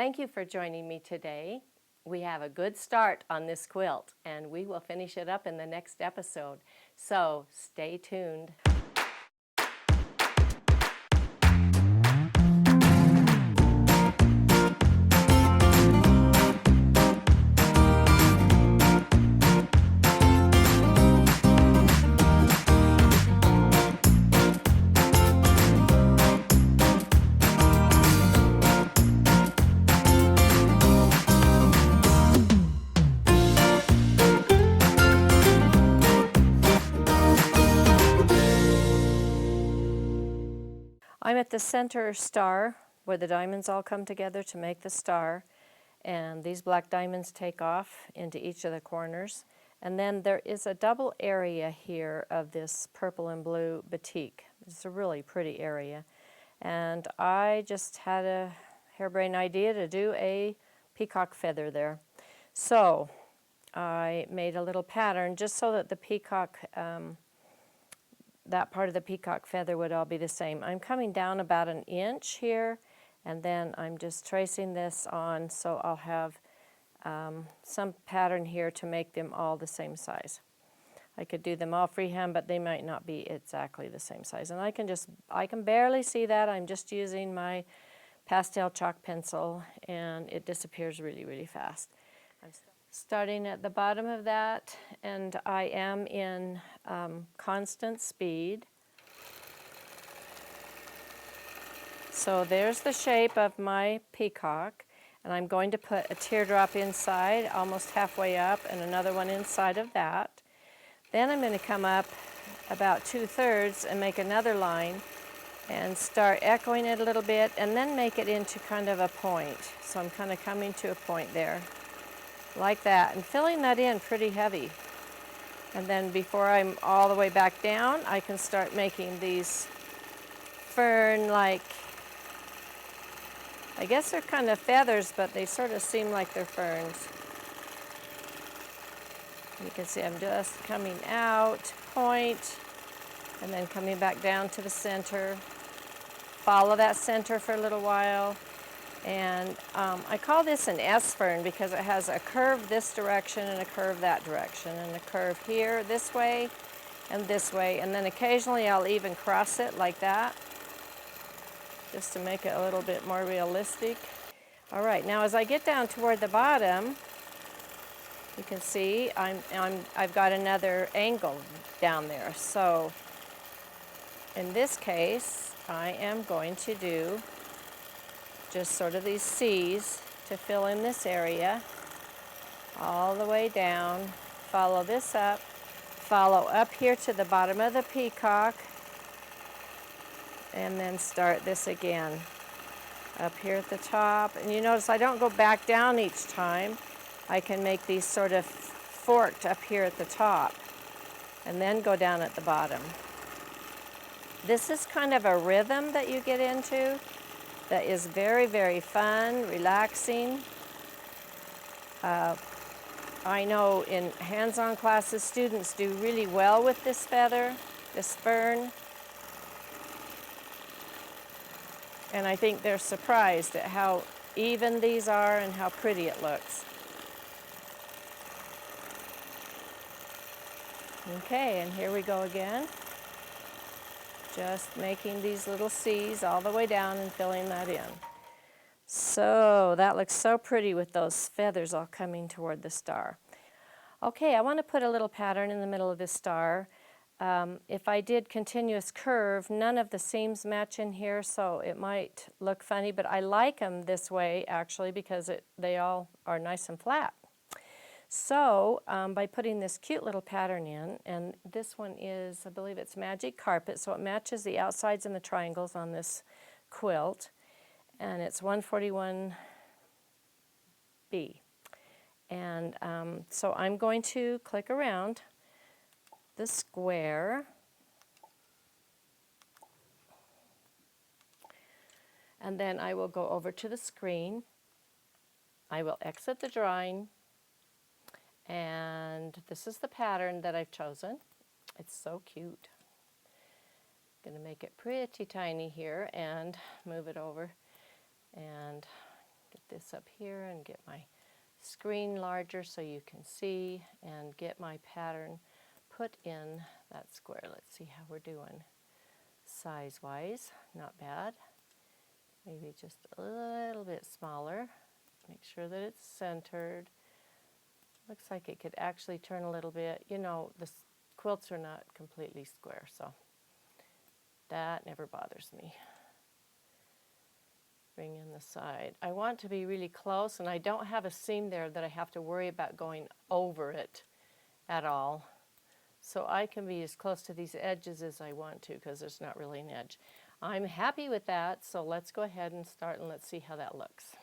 Thank you for joining me today. We have a good start on this quilt, and we will finish it up in the next episode. So stay tuned. I'm at the center star where the diamonds all come together to make the star, and these black diamonds take off into each of the corners. And then there is a double area here of this purple and blue batik. It's a really pretty area. And I just had a harebrained idea to do a peacock feather there. So I made a little pattern just so that the peacock that part of the peacock feather would all be the same. I'm coming down about an inch here, and then I'm just tracing this on so I'll have some pattern here to make them all the same size. I could do them all freehand, but they might not be exactly the same size. And I can barely see that. I'm just using my pastel chalk pencil, and it disappears really, really fast. I'm starting at the bottom of that, and I am in constant speed. So there's the shape of my peacock, and I'm going to put a teardrop inside, almost halfway up, and another one inside of that. Then I'm going to come up about 2/3 and make another line and start echoing it a little bit, and then make it into kind of a point. So I'm kind of coming to a point there, like that, and filling that in pretty heavy. And then before I'm all the way back down, I can start making these fern-like, I guess they're kind of feathers, but they sort of seem like they're ferns. You can see I'm just coming out, point, and then coming back down to the center. Follow that center for a little while. And I call this an S fern because it has a curve this direction and a curve that direction, and a curve here this way, and then occasionally I'll even cross it like that, just to make it a little bit more realistic. All right, now as I get down toward the bottom, you can see I've got another angle down there. So in this case, I am going to do just sort of these C's to fill in this area all the way down. Follow this up, follow up here to the bottom of the peacock, and then start this again up here at the top. And you notice I don't go back down each time. I can make these sort of forked up here at the top and then go down at the bottom. This is kind of a rhythm that you get into that is very, very fun, relaxing. I know in hands-on classes, students do really well with this feather, this fern. And I think they're surprised at how even these are and how pretty it looks. Okay, and here we go again. Just making these little C's all the way down and filling that in. So that looks so pretty with those feathers all coming toward the star. Okay, I want to put a little pattern in the middle of this star. If I did continuous curve, none of the seams match in here, so it might look funny, but I like them this way actually because they all are nice and flat. So by putting this cute little pattern in, and this one is, I believe it's Magic Carpet, so it matches the outsides and the triangles on this quilt, and it's 141B. And so I'm going to click around the square, and then I will go over to the screen. I will exit the drawing. And this is the pattern that I've chosen. It's so cute. I'm going to make it pretty tiny here and move it over and get this up here and get my screen larger so you can see, and get my pattern put in that square. Let's see how we're doing size-wise. Not bad. Maybe just a little bit smaller. Make sure that it's centered. Looks like it could actually turn a little bit. You know, the quilts are not completely square, so that never bothers me. Bring in the side. I want to be really close, and I don't have a seam there that I have to worry about going over it at all. So I can be as close to these edges as I want to, because there's not really an edge. I'm happy with that, so let's go ahead and start, and let's see how that looks.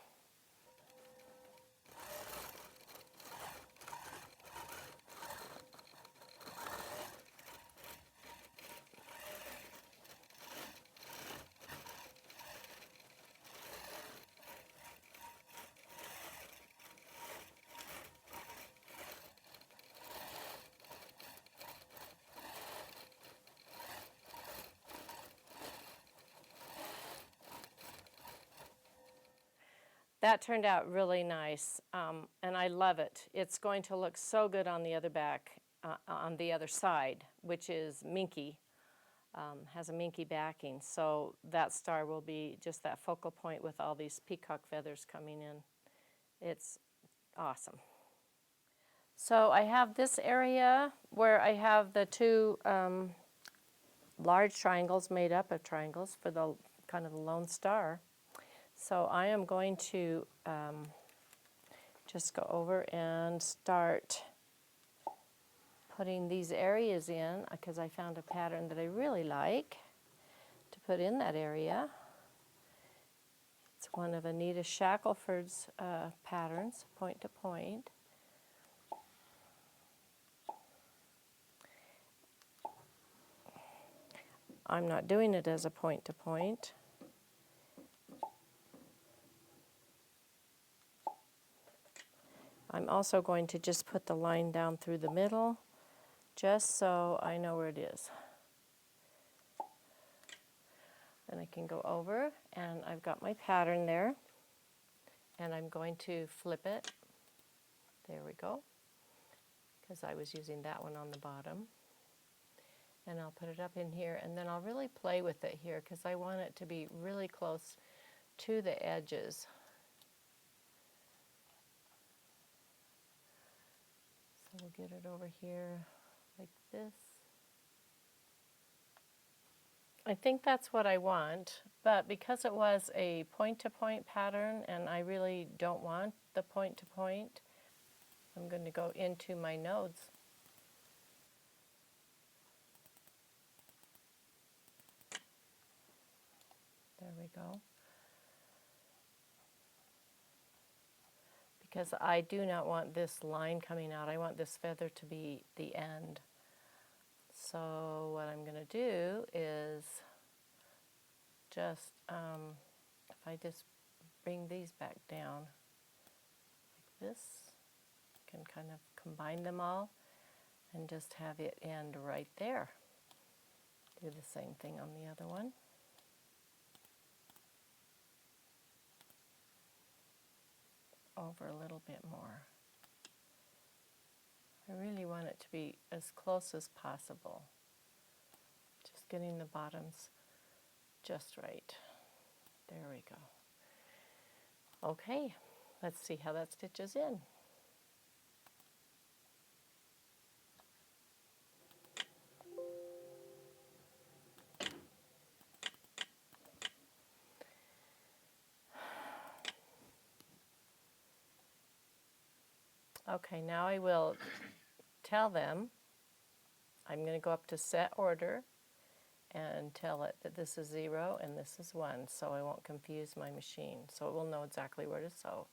That turned out really nice, and I love it. It's going to look so good on the other back, on the other side, which is minky, has a minky backing. So that star will be just that focal point with all these peacock feathers coming in. It's awesome. So I have this area where I have the two large triangles made up of triangles for the kind of the lone star. So I am going to just go over and start putting these areas in, because I found a pattern that I really like to put in that area. It's one of Anita Shackelford's patterns, point to point. I'm not doing it as a point to point. I'm also going to just put the line down through the middle, just so I know where it is. Then I can go over, and I've got my pattern there, and I'm going to flip it. There we go, because I was using that one on the bottom. And I'll put it up in here, and then I'll really play with it here, because I want it to be really close to the edges. So we'll get it over here like this. I think that's what I want, but because it was a point-to-point pattern and I really don't want the point-to-point, I'm going to go into my nodes. There we go. Because I do not want this line coming out. I want this feather to be the end. So what I'm going to do is just, if I just bring these back down like this, I can kind of combine them all and just have it end right there. Do the same thing on the other one. Over a little bit more. I really want it to be as close as possible. Just getting the bottoms just right. There we go. Okay, let's see how that stitches in. Okay, now I will tell them I'm going to go up to set order and tell it that this is 0 and this is 1, so I won't confuse my machine, so it will know exactly where to sew.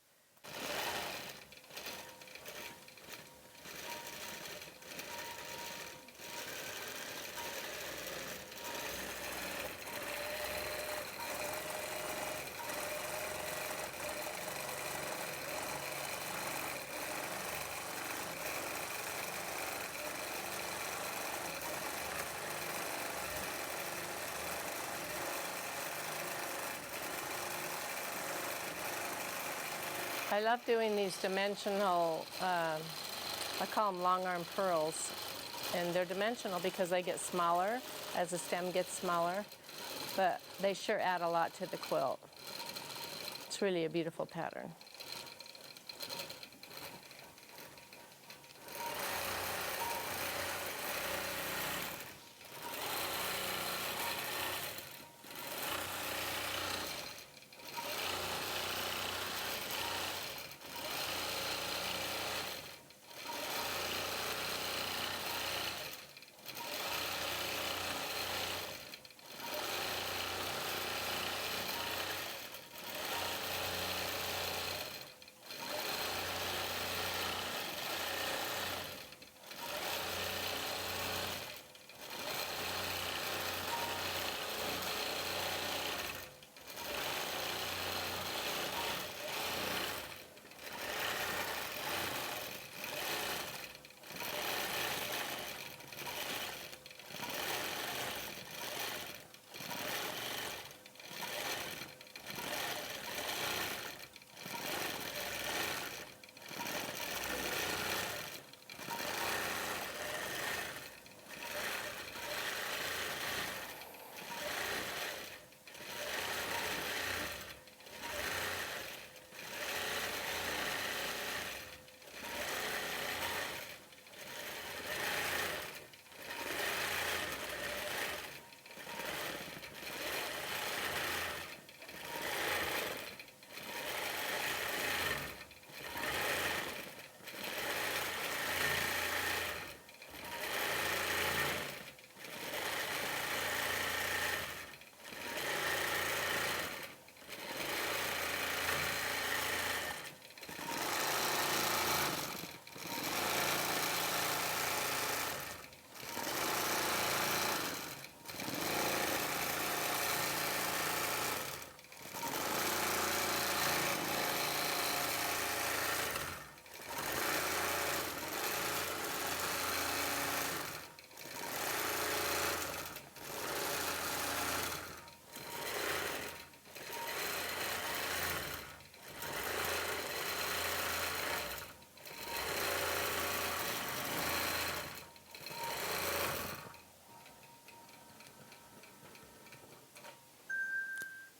I love doing these dimensional, I call them long arm pearls, and they're dimensional because they get smaller as the stem gets smaller, but they sure add a lot to the quilt. It's really a beautiful pattern.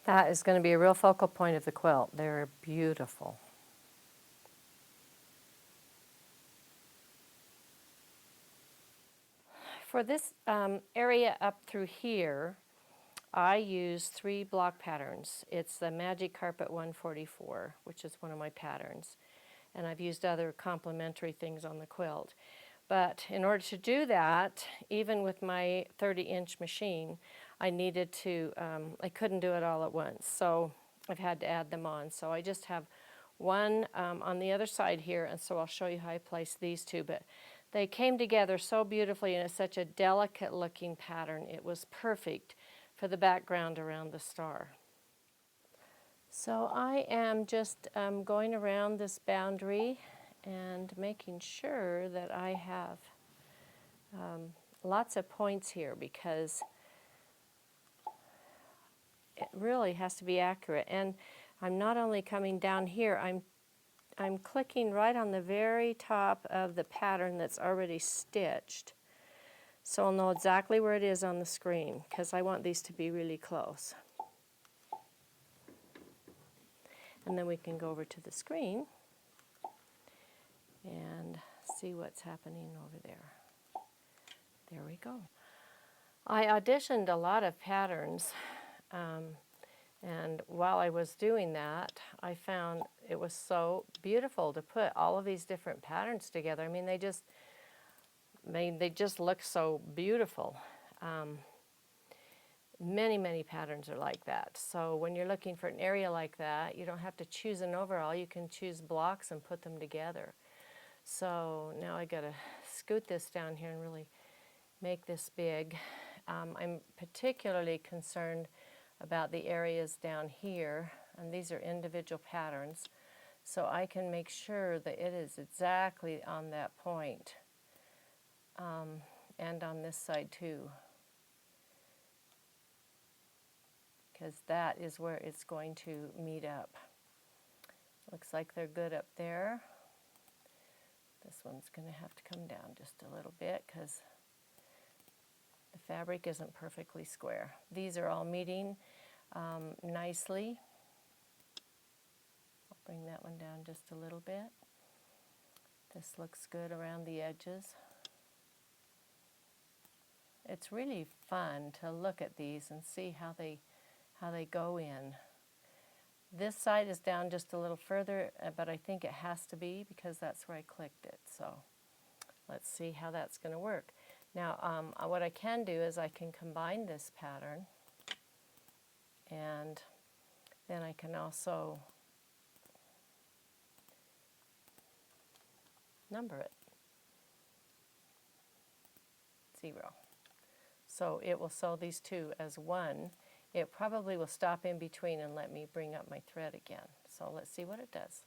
That is going to be a real focal point of the quilt. They're beautiful. For this area up through here, I use 3 block patterns. It's the Magic Carpet 144, which is one of my patterns. And I've used other complementary things on the quilt. But in order to do that, even with my 30-inch machine, I needed to, I couldn't do it all at once. So I've had to add them on. So I just have one on the other side here, and so I'll show you how I place these two. But they came together so beautifully, and it's such a delicate looking pattern. It was perfect for the background around the star. So I am just going around this boundary and making sure that I have lots of points here, because it really has to be accurate. And I'm not only coming down here, I'm clicking right on the very top of the pattern that's already stitched, so I'll know exactly where it is on the screen, because I want these to be really close. And then we can go over to the screen and see what's happening over there. There we go. I auditioned a lot of patterns, and while I was doing that, I found it was so beautiful to put all of these different patterns together. I mean, they just look so beautiful. Many patterns are like that. So when you're looking for an area like that, you don't have to choose an overall. You can choose blocks and put them together. So now I got to scoot this down here and really make this big. I'm particularly concerned about the areas down here, and these are individual patterns, so I can make sure that it is exactly on that point, and on this side too, because that is where it's going to meet up. Looks like they're good up there. This one's going to have to come down just a little bit because the fabric isn't perfectly square. These are all meeting nicely. I'll bring that one down just a little bit. This looks good around the edges. It's really fun to look at these and see how they go in. This side is down just a little further, but I think it has to be because that's where I clicked it. So let's see how that's going to work. Now, what I can do is I can combine this pattern, and then I can also number it. 0. So it will sew these two as one. It probably will stop in between and let me bring up my thread again. So let's see what it does.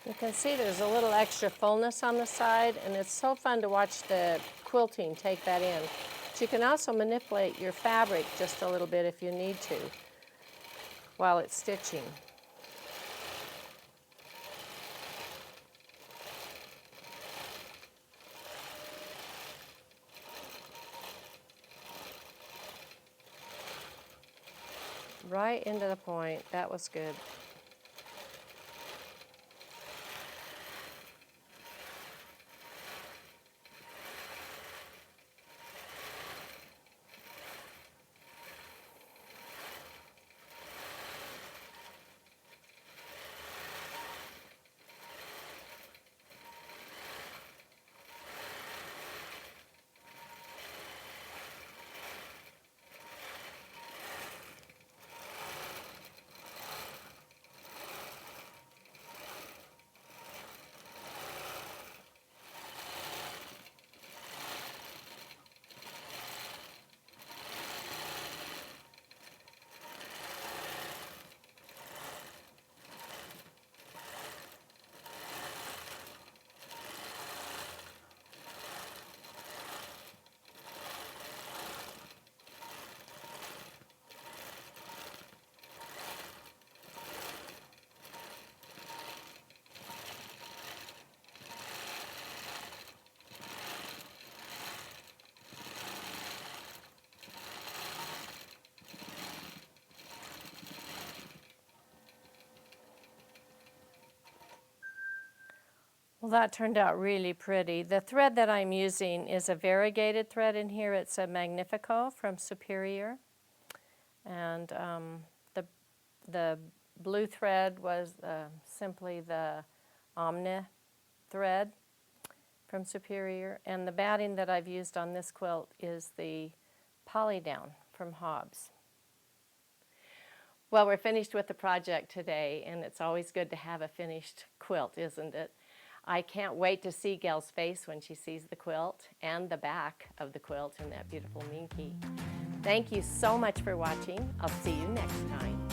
You can see there's a little extra fullness on the side, and it's so fun to watch the quilting take that in. But you can also manipulate your fabric just a little bit if you need to while it's stitching. Right into the point. That was good. Well, that turned out really pretty. The thread that I'm using is a variegated thread in here. It's a Magnifico from Superior. And the blue thread was simply the Omni thread from Superior. And the batting that I've used on this quilt is the Polydown from Hobbs. Well, we're finished with the project today, and it's always good to have a finished quilt, isn't it? I can't wait to see Gail's face when she sees the quilt and the back of the quilt in that beautiful minky. Thank you so much for watching. I'll see you next time.